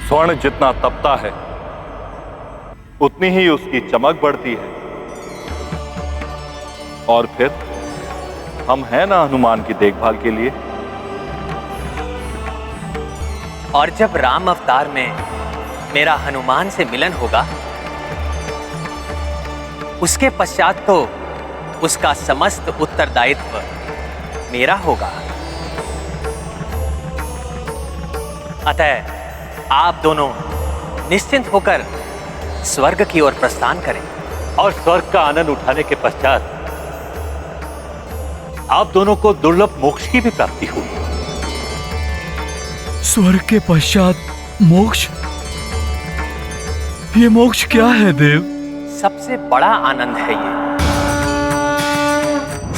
स्वर्ण जितना तपता है उतनी ही उसकी चमक बढ़ती है। और फिर हम हैं ना हनुमान की देखभाल के लिए। और जब राम अवतार में मेरा हनुमान से मिलन होगा, उसके पश्चात तो उसका समस्त उत्तरदायित्व मेरा होगा। अतः आप दोनों निश्चिंत होकर स्वर्ग की ओर प्रस्थान करें। और स्वर्ग का आनंद उठाने के पश्चात आप दोनों को दुर्लभ मोक्ष की भी प्राप्ति होगी। स्वर्ग के पश्चात मोक्ष? ये मोक्ष क्या है देव? सबसे बड़ा आनंद है ये,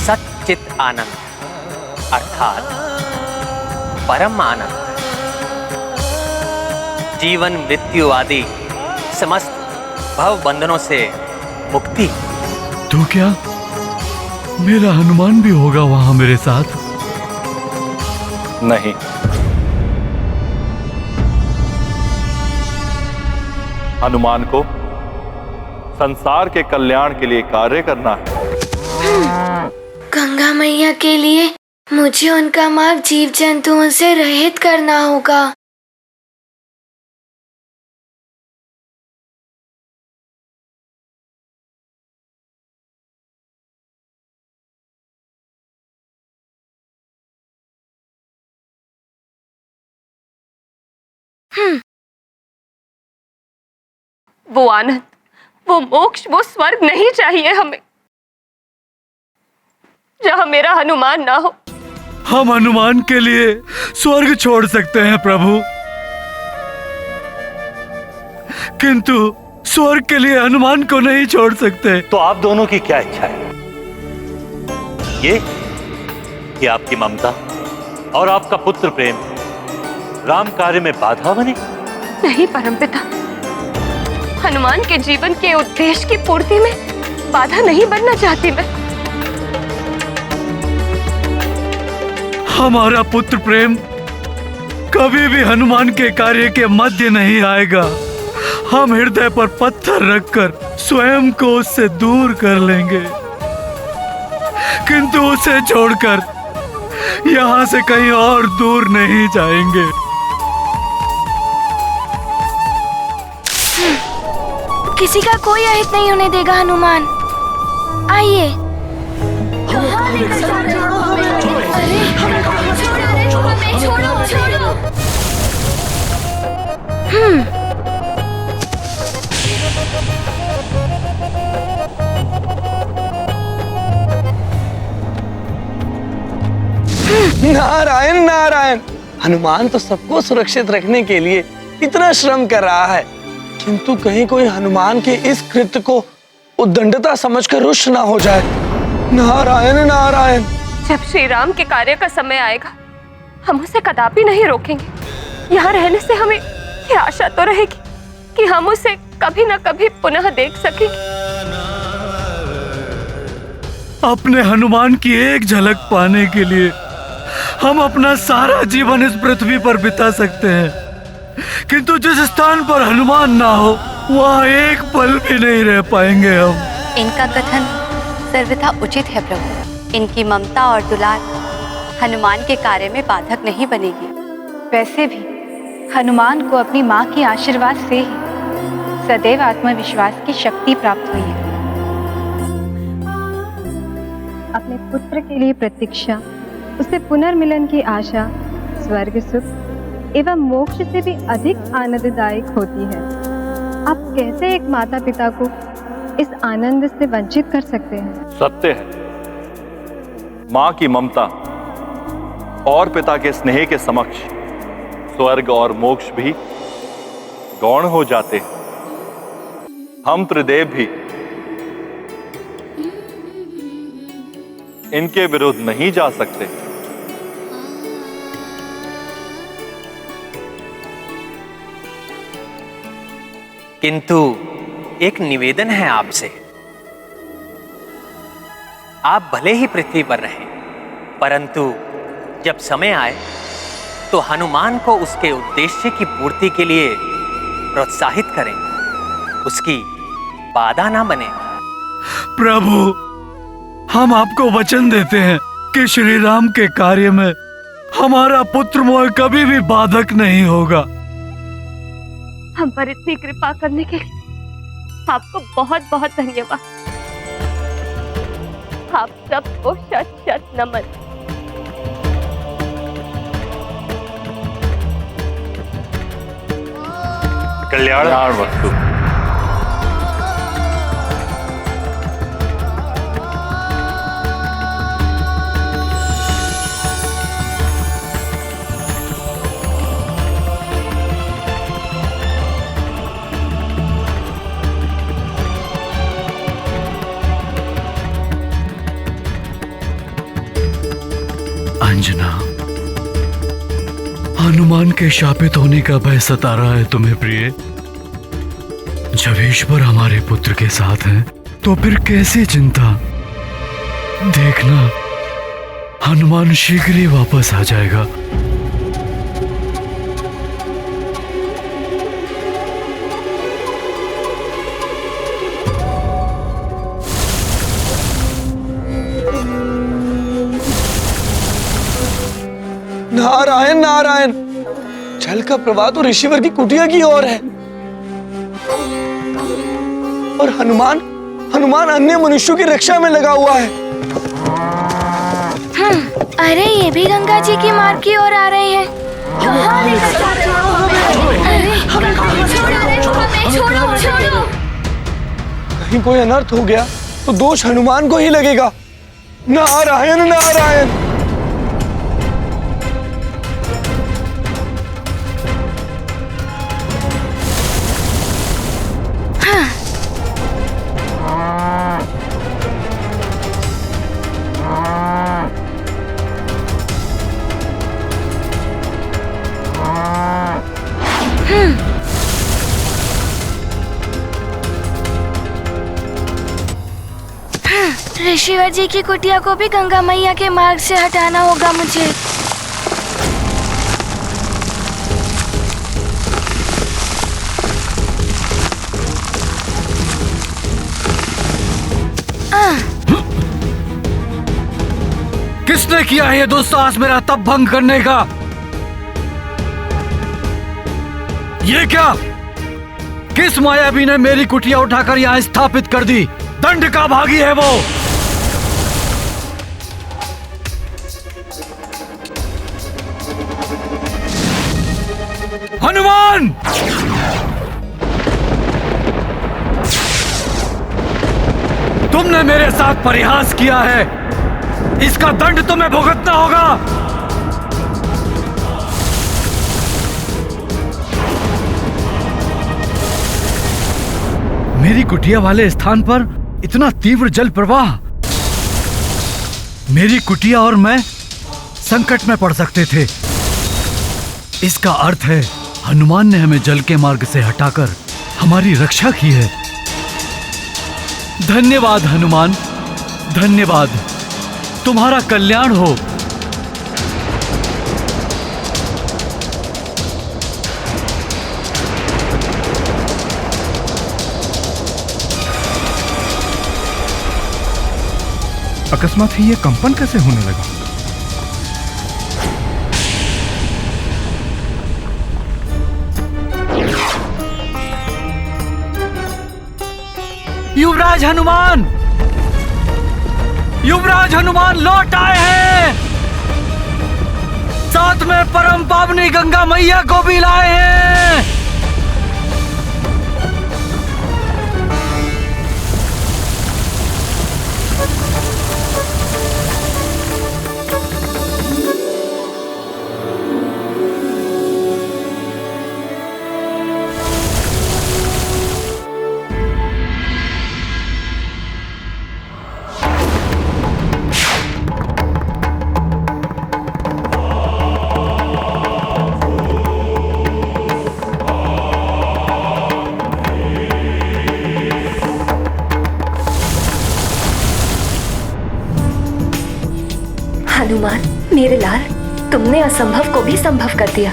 सच्चित आनंद, अर्थात परम आनंद। जीवन मृत्यु आदि समस्त भव बंधनों से मुक्ति। तो क्या मेरा हनुमान भी होगा वहां मेरे साथ? नहीं, हनुमान को संसार के कल्याण के लिए कार्य करना है। गंगा मैया के लिए मुझे उनका मार्ग जीव जंतुओं से रहित करना होगा। वो आनंद, वो मोक्ष, वो स्वर्ग नहीं चाहिए हमें जहां मेरा हनुमान ना हो। हम हनुमान के लिए स्वर्ग छोड़ सकते हैं प्रभु, किंतु स्वर्ग के लिए हनुमान को नहीं छोड़ सकते। तो आप दोनों की क्या इच्छा है? ये कि आपकी ममता और आपका पुत्र प्रेम राम कार्य में बाधा बने? नहीं परमपिता, हनुमान के जीवन के उद्देश्य की पूर्ति में बाधा नहीं बनना चाहती मैं। हमारा पुत्र प्रेम कभी भी हनुमान के कार्य के मध्य नहीं आएगा। हम हृदय पर पत्थर रखकर स्वयं को उससे दूर कर लेंगे, किंतु उसे छोड़कर यहाँ से कहीं और दूर नहीं जाएंगे। किसी का कोई अहित नहीं होने देगा हनुमान। आइए। नारायण नारायण। हनुमान तो सबको सुरक्षित रखने के लिए इतना श्रम कर रहा है, किंतु कहीं कोई हनुमान के इस कृत्य को उद्दंडता समझकर रुष्ट ना हो जाए। नारायण नारायण। जब श्री राम के कार्य का समय आएगा, हम उसे कदापि नहीं रोकेंगे। यहाँ रहने से हमें ये आशा तो रहेगी कि हम उसे कभी न कभी पुनः देख सकेंगे। अपने हनुमान की एक झलक पाने के लिए हम अपना सारा जीवन इस पृथ्वी पर बिता सकते हैं, किंतु जिस स्थान पर हनुमान ना हो वहाँ एक पल भी नहीं रह पाएंगे हम। इनका कथन सर्वथा उचित है प्रभु। इनकी ममता और दुलार हनुमान के कार्य में बाधक नहीं बनेगी। वैसे भी हनुमान को अपनी माँ के आशीर्वाद से ही सदैव आत्मविश्वास की शक्ति प्राप्त हुई है। अपने पुत्र के लिए प्रतीक्षा, उसे पुनर्मिलन की आशा स्वर्ग सुख एवं मोक्ष से भी अधिक आनंददायक होती है। आप कैसे एक माता पिता को इस आनंद से वंचित कर सकते हैं? सत्य है, माँ की ममता और पिता के स्नेह के समक्ष स्वर्ग और मोक्ष भी गौण हो जाते हैं। हम त्रिदेव भी इनके विरुद्ध नहीं जा सकते। किंतु एक निवेदन है आपसे। आप भले ही पृथ्वी पर रहें, परंतु जब समय आए तो हनुमान को उसके उद्देश्य की पूर्ति के लिए प्रोत्साहित करें, उसकी बाधा ना बने। प्रभु, हम आपको वचन देते हैं कि श्री राम के कार्य में हमारा पुत्र मोह कभी भी बाधक नहीं होगा। हम पर इतनी कृपा करने के लिए आपको बहुत बहुत धन्यवाद। आप सबको शत शत नमन। कल्याण वस्तु। अंजना, हनुमान के शापित होने का भय सता रहा है तुम्हें प्रिय। जब ईश्वर हमारे पुत्र के साथ हैं, तो फिर कैसी चिंता। देखना, हनुमान शीघ्र ही वापस आ जाएगा। नारायण नारायण, जल का प्रवाह तो ऋषिवर की कुटिया की ओर है, और हनुमान अन्य मनुष्यों की रक्षा में लगा हुआ है। अरे ये भी गंगा जी की मार्ग की ओर आ रहे हैं। छोड़ो। कहीं कोई अनर्थ हो गया तो दोष हनुमान को ही लगेगा। नारायण नारायण। ऋषिवर जी की कुटिया को भी गंगा मैया के मार्ग से हटाना होगा मुझे। किसने किया है ये दुस्साहस मेरा तप भंग करने का? ये क्या? किस मायावी ने मेरी कुटिया उठाकर यहाँ स्थापित कर दी? दंड का भागी है वो। हनुमान! तुमने मेरे साथ परिहास किया है, इसका दंड तुम्हें भुगतना होगा। मेरी कुटिया वाले स्थान पर इतना तीव्र जल प्रवाह, मेरी कुटिया और मैं संकट में पड़ सकते थे। इसका अर्थ है हनुमान ने हमें जल के मार्ग से हटाकर हमारी रक्षा की है। धन्यवाद हनुमान, धन्यवाद। तुम्हारा कल्याण हो। अकस्मात ही ये कंपन कैसे होने लगा? युवराज हनुमान! युवराज हनुमान लौट आए हैं। साथ में परम पावनी गंगा मैया को भी लाए हैं। हनुमान, मेरे लाल, तुमने असंभव को भी संभव कर दिया।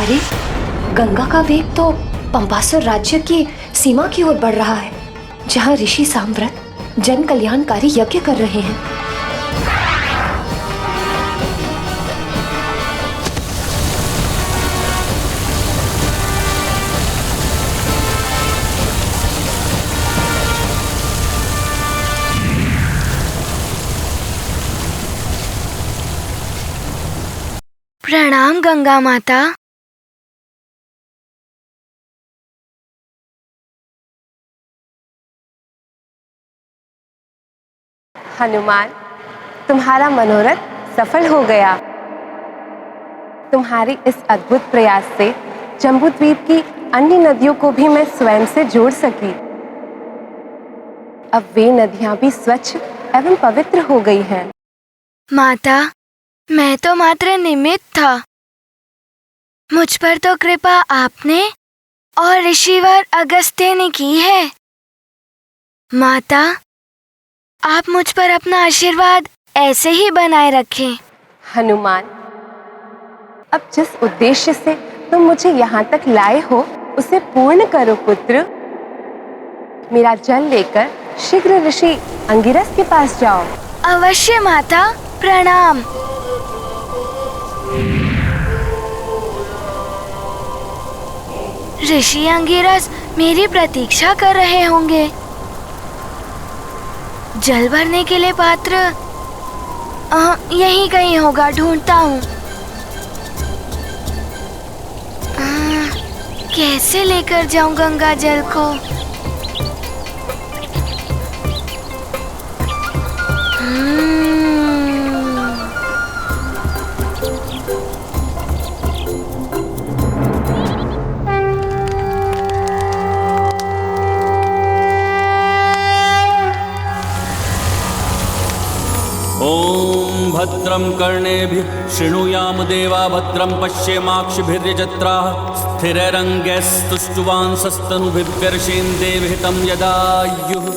अरे, गंगा का वेग तो पंपासुर राज्य की सीमा की ओर बढ़ रहा है, जहाँ ऋषि साम्व्रत जन कल्याणकारी यज्ञ कर रहे हैं। प्रणाम गंगा माता। हनुमान, तुम्हारा मनोरथ सफल हो गया। तुम्हारी इस अद्भुत प्रयास से जम्बूद्वीप की अन्य नदियों को भी मैं स्वयं से जोड़ सकी। अब वे नदियां भी स्वच्छ एवं पवित्र हो गई हैं। माता, मैं तो मात्र निमित्त था। मुझ पर तो कृपा आपने और ऋषिवर अगस्त्य ने की है। माता, आप मुझ पर अपना आशीर्वाद ऐसे ही बनाए रखें। हनुमान, अब जिस उद्देश्य से तुम मुझे यहाँ तक लाए हो उसे पूर्ण करो पुत्र। मेरा जल लेकर शीघ्र ऋषि अंगिरस के पास जाओ। अवश्य माता, प्रणाम। ऋषि अंगिरस मेरी प्रतीक्षा कर रहे होंगे। जल भरने के लिए पात्र यहीं कहीं होगा, ढूंढता हूँ। कैसे लेकर जाऊं गंगा जल को? ॐ भद्रं कर्णेभिः शृणुयाम देवा भद्रं पश्येमाक्षिभिर्यजत्राः स्थिरैरङ्गैस्तुष्टुवांसस्तनुभिर्व्यर्षेन्देवहितं यदायुः।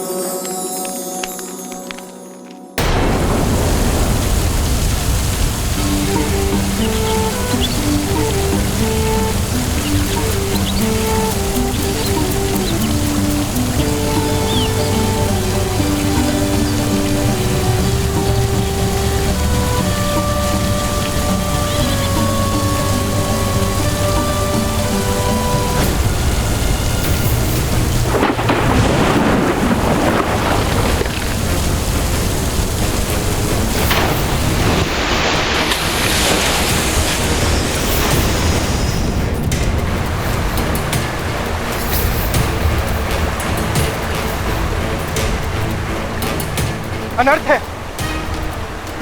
अनर्थ है।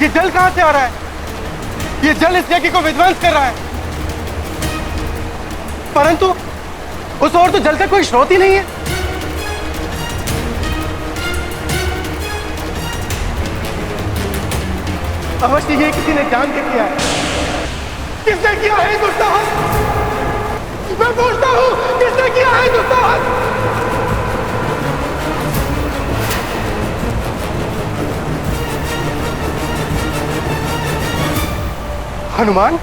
ये जल कहां से आ रहा है? ये जल इस यज्ञ को विध्वंस कर रहा है, परंतु उस ओर तो जल का कोई स्रोत ही नहीं है। अवश्य ये किसी ने जान के किया है। किसने किया है दुस्साहस? मैं पूछता हूं, किसने किया है दुस्साहस? हनुमान,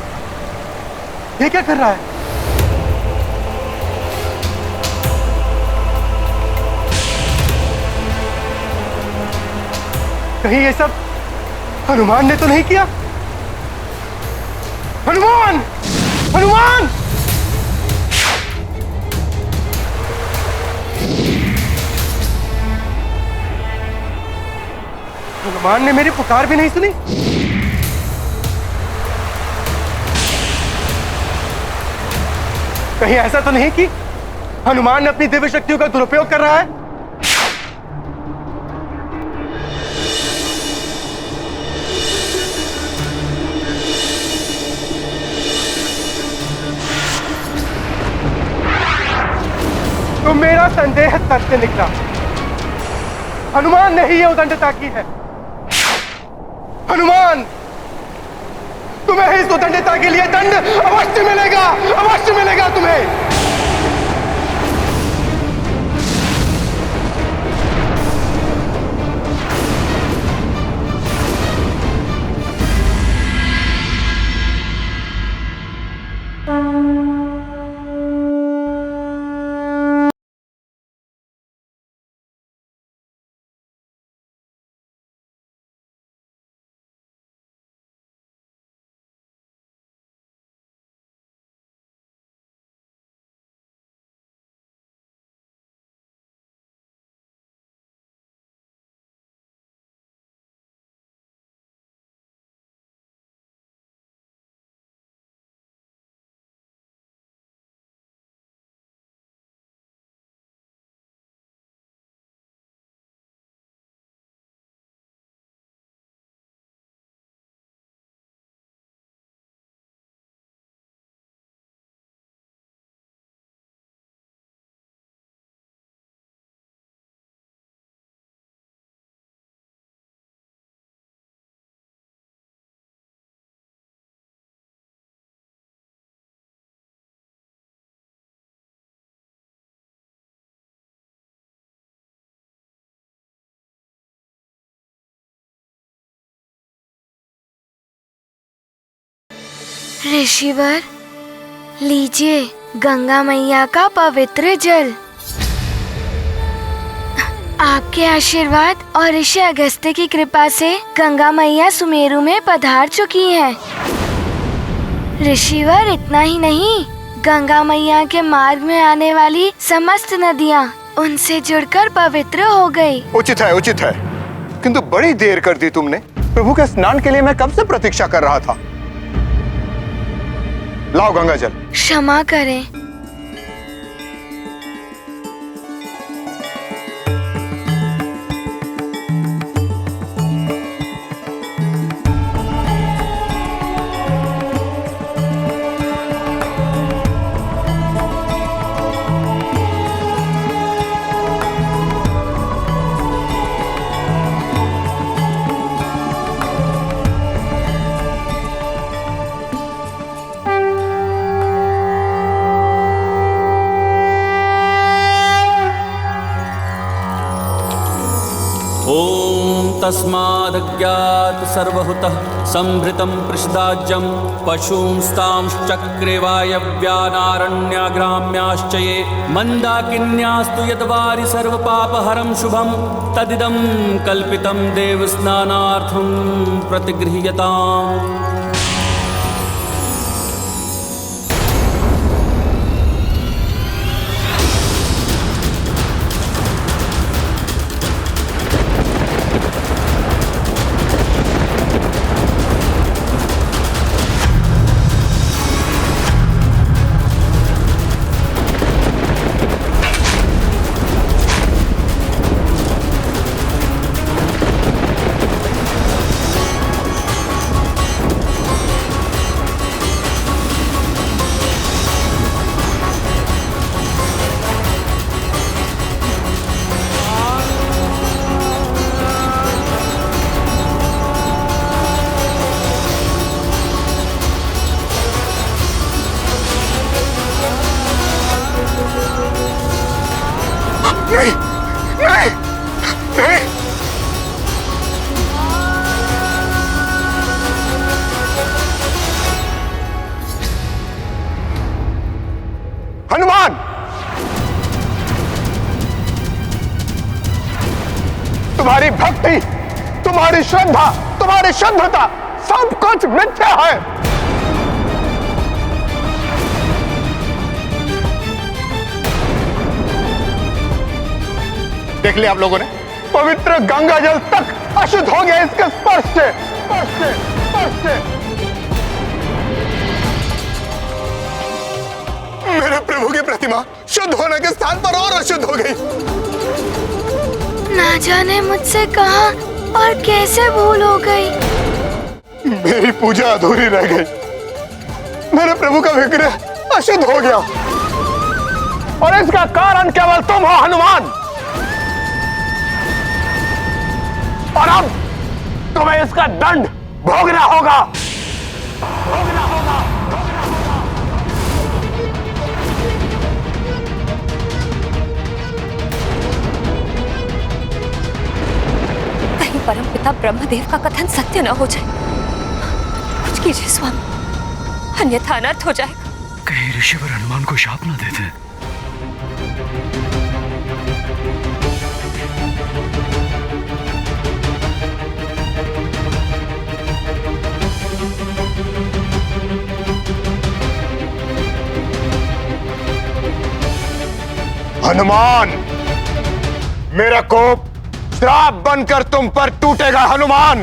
ये क्या कर रहा है? कहीं ये सब हनुमान ने तो नहीं किया? हनुमान! हनुमान! हनुमान ने मेरी पुकार भी नहीं सुनी। कहीं ऐसा तो नहीं कि हनुमान अपनी दिव्य शक्तियों का दुरुपयोग कर रहा है? तो मेरा संदेह सत्य निकला। हनुमान ने ही ये उदंडता की है। हनुमान, तुम्हें इस उदंडता के लिए दंड अवश्य मिलेगा, अवश्य मिलेगा तुम्हें। ऋषिवर, लीजिए गंगा मैया का पवित्र जल। आपके आशीर्वाद और ऋषि अगस्त्य की कृपा से गंगा मैया सुमेरु में पधार चुकी हैं। ऋषिवर, इतना ही नहीं, गंगा मैया के मार्ग में आने वाली समस्त नदियाँ उनसे जुड़कर पवित्र हो गई। उचित है, उचित है, किंतु बड़ी देर कर दी तुमने। प्रभु के स्नान के लिए मैं कब से प्रतीक्षा कर रहा था। लाओ गंगा जल। क्षमा करें। तस्मादज्ञात सर्वहुतः संभृतं पृषदाज्यं पशूंस्तांश्चक्रे वायव्यानारण्याग्राम्याश्च ये मन्दाकिन्यास्तु यद्वारि सर्वपापहरं शुभं तदिदं कल्पितं देवस्नानार्थं प्रतिगृह्यताम्। नहीं, नहीं, नहीं। हनुमान, तुम्हारी भक्ति, तुम्हारी श्रद्धा, तुम्हारी शुद्धता सब कुछ मिथ्या है। देख लिया आप लोगों ने, पवित्र गंगा जल तक अशुद्ध हो गया इसके स्पर्श से, स्पर्श से, स्पर्श से। मेरे प्रभु की प्रतिमा शुद्ध होने के स्थान पर और अशुद्ध हो गई। ना जाने मुझसे कहाँ और कैसे भूल हो गई। मेरी पूजा अधूरी रह गई, मेरे प्रभु का विग्रह अशुद्ध हो गया, और इसका कारण केवल तुम हो हनुमान। और अब तुम्हें इसका दंड भोगना होगा, भोगना होगा, भोगना होगा। कहीं परमपिता ब्रह्मदेव का कथन सत्य न हो जाए। कुछ कीजिए स्वामी, अन्यथा अनर्थ हो जाएगा। कहीं ऋषिवर हनुमान को शाप न देते। हनुमान, मेरा कोप श्राप बनकर तुम पर टूटेगा हनुमान।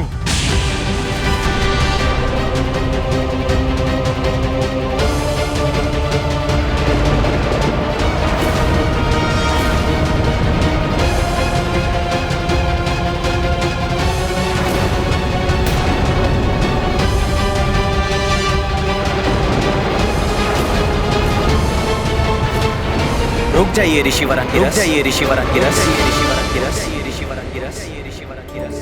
रुक जाइए ऋषिवर अंगिरस, रुक जाइए ऋषिवर अंगिरस, ऋषिवर अंगिरस, ऋषिवर अंगिरस, ऋषिवर अंगिरस।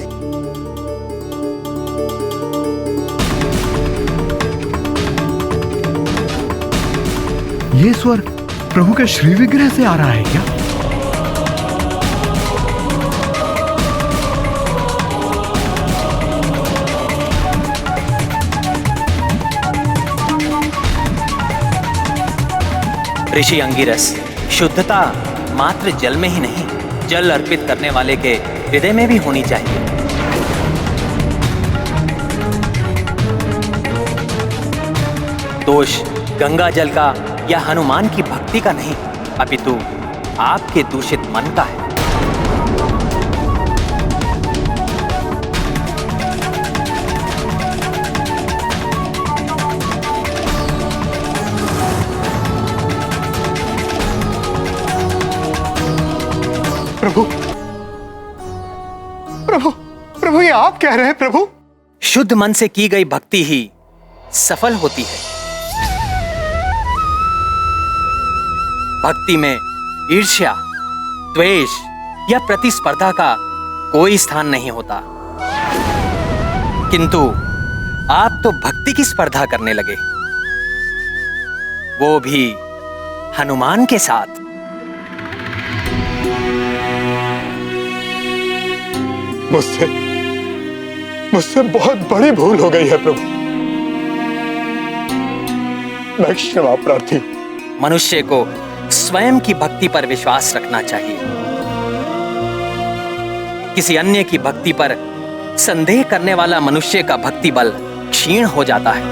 ये स्वर प्रभु के श्री विग्रह से आ रहा है क्या? ऋषि अंगिरस, शुद्धता मात्र जल में ही नहीं, जल अर्पित करने वाले के हृदय में भी होनी चाहिए। दोष गंगा जल का या हनुमान की भक्ति का नहीं, अपितु आपके दूषित मन का है। प्रभु, प्रभु, प्रभु, ये आप कह रहे हैं प्रभु? शुद्ध मन से की गई भक्ति ही सफल होती है। भक्ति में ईर्ष्या, द्वेष या प्रतिस्पर्धा का कोई स्थान नहीं होता। किंतु आप तो भक्ति की स्पर्धा करने लगे, वो भी हनुमान के साथ। मुझसे बहुत बड़ी भूल हो गई है प्रभु। मैं क्षमा प्रार्थी हूं। मनुष्य को स्वयं की भक्ति पर विश्वास रखना चाहिए। किसी अन्य की भक्ति पर संदेह करने वाला मनुष्य का भक्ति बल क्षीण हो जाता है।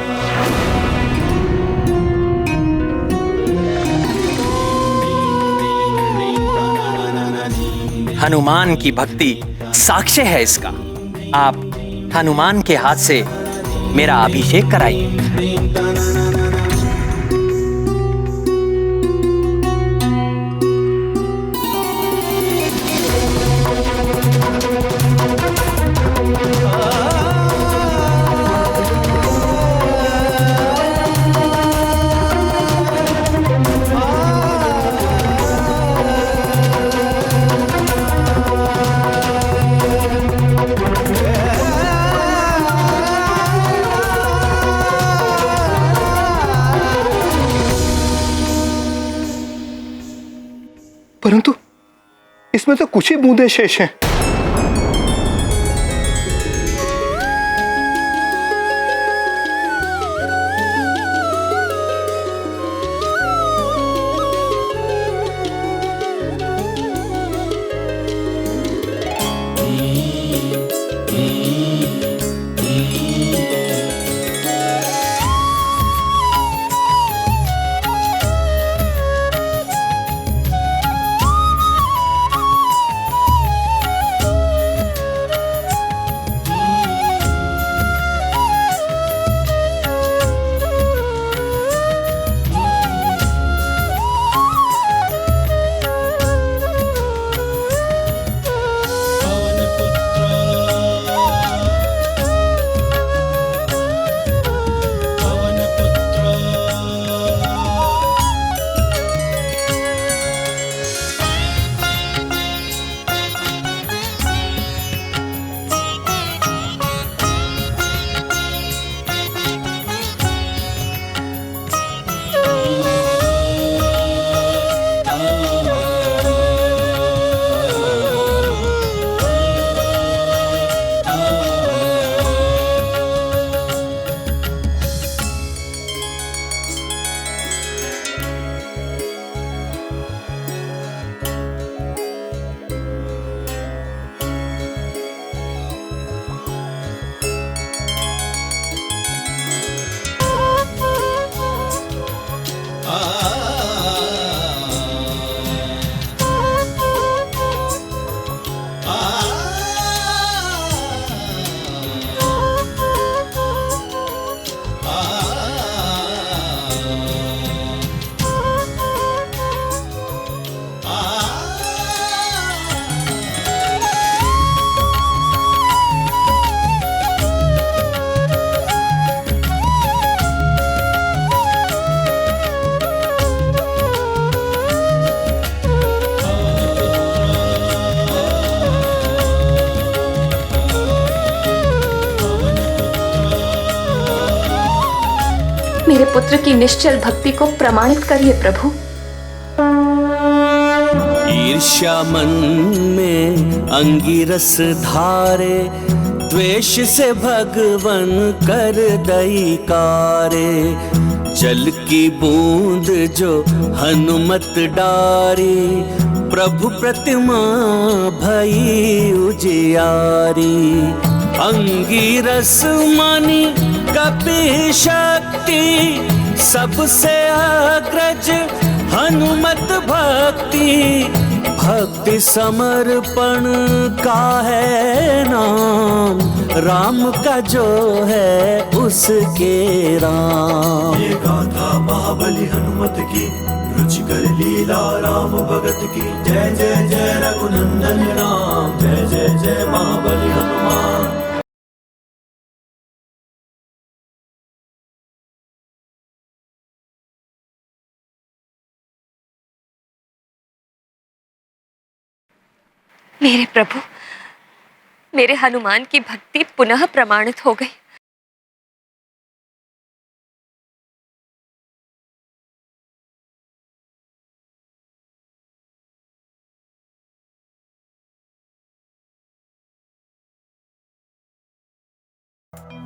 हनुमान की भक्ति साक्ष्य है इसका। आप हनुमान के हाथ से मेरा अभिषेक कराइए। परंतु इसमें तो कुछ ही बूंदें शेष हैं। मेरे पुत्र की निश्चल भक्ति को प्रमाणित करिए प्रभु। ईर्ष्या मन में अंगिरस धारे, द्वेष से भगवन कर दई कारे। जल की बूंद जो हनुमत डारी, प्रभु प्रतिमा भई उजियारी। अंगिरस मानी कपि शक्ति, सबसे अग्रज हनुमत भक्ति। भक्ति समर्पण का है नाम, राम का जो है उसके राम। ये गाथा महाबली हनुमत की, रुचिकर लीला राम भगत की। जय जय जय रघुनंदन राम, जय जय जय महाबली हनुमान। मेरे प्रभु, मेरे हनुमान की भक्ति पुनः प्रमाणित हो गई।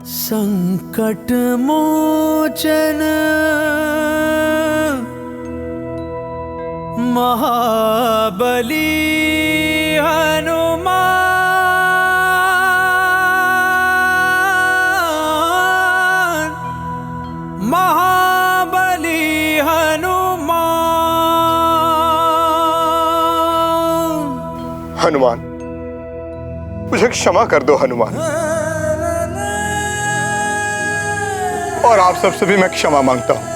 संकट मोचन महाबली हनुमान, महाबली हनुमान। हनुमान, मुझे क्षमा कर दो हनुमान, और आप सबसे भी मैं क्षमा मांगता हूं।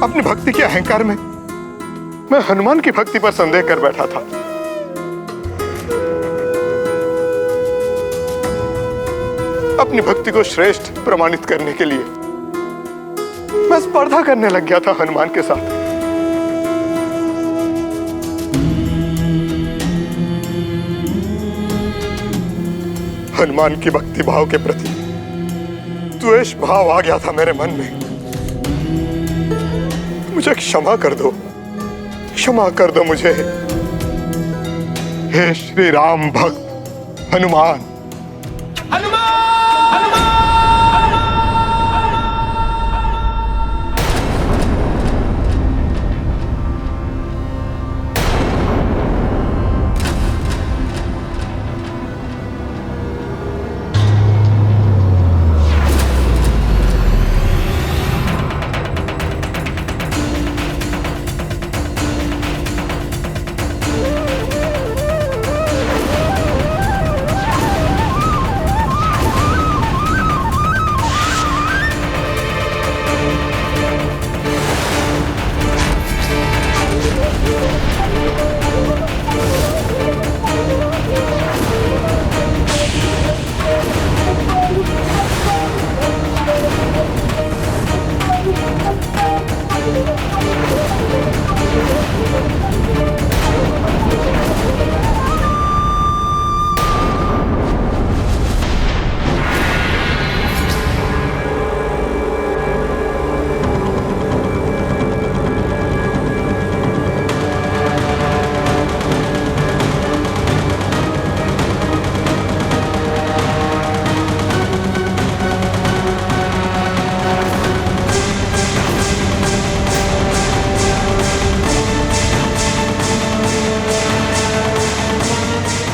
अपनी भक्ति के अहंकार में मैं हनुमान की भक्ति पर संदेह कर बैठा था। अपनी भक्ति को श्रेष्ठ प्रमाणित करने के लिए मैं स्पर्धा करने लग गया था हनुमान के साथ। हनुमान की भक्ति भाव के प्रति द्वेष भाव आ गया था मेरे मन में। मुझे क्षमा कर दो, क्षमा कर दो मुझे, हे श्री राम भक्त हनुमान।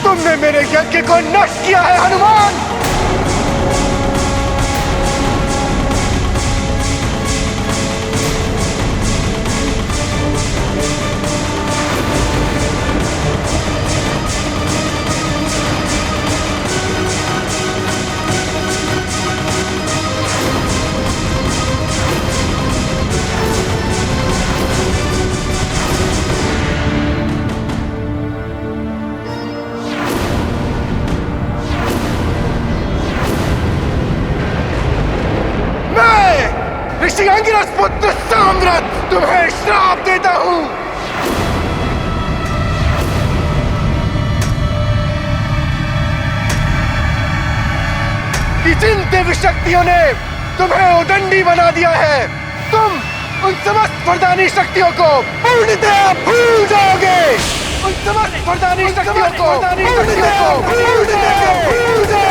तुमने मेरे यज्ञ को नष्ट किया है हनुमान। ऋषि अंगिरस पुत्र साम्राट तुम्हें श्राप देता हूं कि जिन दिव्य शक्तियों ने तुम्हें उदंडी बना दिया है, तुम उन समस्त वरदानी शक्तियों को पूर्णतः भूल जाओगे। उन समस्त वरदानी शक्तियों को पूर्णतः भूल जाओगे।